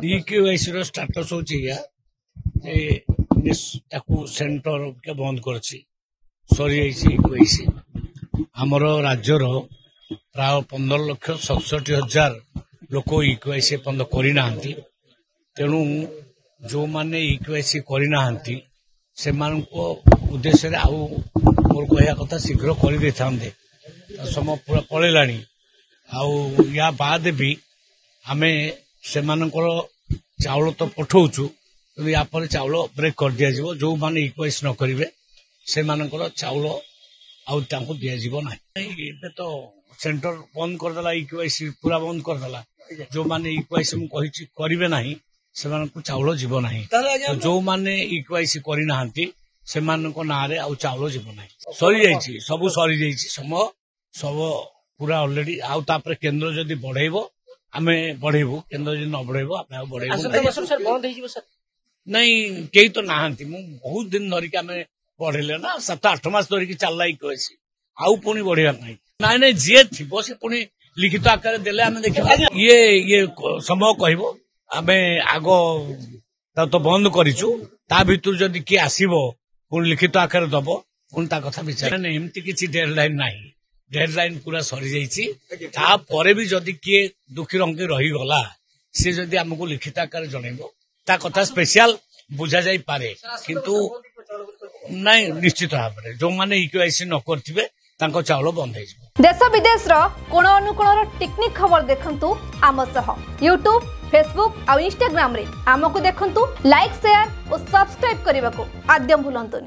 DQIC रो status होची या centre के बंद करछि सरी जाइछि इक्वेसी हमर राज्यर प्राय 15,67,000 लोक इक्वेसी बंद करना तेणु जो माने इक्वेसी करना से उद्देश्य आउ मोर कहया कथा शीघ्र कर दे थांदे समय पूरा पळेलाणी आउ या बाद भी आमे से चाउल तो पठाऊचु या पर चाउल ब्रेक कर दिया जिवो जो माने इक्वेस न करिवे से चाउल आउ तांको दिया जिवो ना एबे तो सेंटर बंद कर दला इक्वेस पूरा बंद कर दला जो माने इक्वेस मु कहिछि करिवे नाही से मानको चाउल जिवो नाही तो जो माने इक्वेस करि नाहंती से मानको नारे आउ चाउल जिवो नाही सरी जाइछि सब सरी जाइछि सब पूरा ऑलरेडी आउ तापर केंद्र जदी बढ़ाइबो आमे बढ़ेबू केंद्र जदी न बढ़ेबो आमे बढ़ेबू नहीं कई तो नाहंती मु बहुत दिन धरिक आमे बढ़ेले ना 7-8 मास धरिक चलला इक्वेसी आउ पुनी बढ़िया नाही नाइ नाइ जे थिबो से पुनी लिखित आकार देले आमे देखिबा ये समय कहबो आमे आगो तो बंद करिचु ता भितर जदी के आसीबो पुनी लिखित आकार दबो पुनी ता कथा विचार नै एम्ति किछि डेडलाइन नाही डेडलाइन पूरा सरी जाइछि ता परे भी जदी किए दुखी रंगे रही गला से जदी हमको लिखित आकार जणैबो ता कथा स्पेशल बुझा जाई पारे किंतु नहीं निश्चित भाव में जो माने इक्वेसी न करथिबे तांको चाउल बंद हेजबो देश विदेश रो कोण अनुकोण टेक्निक खबर देखंतु आम सह YouTube Facebook और Instagram रे आमको देखंतु लाइक शेयर और सब्सक्राइब करने को आद्यम भूलंतुनी।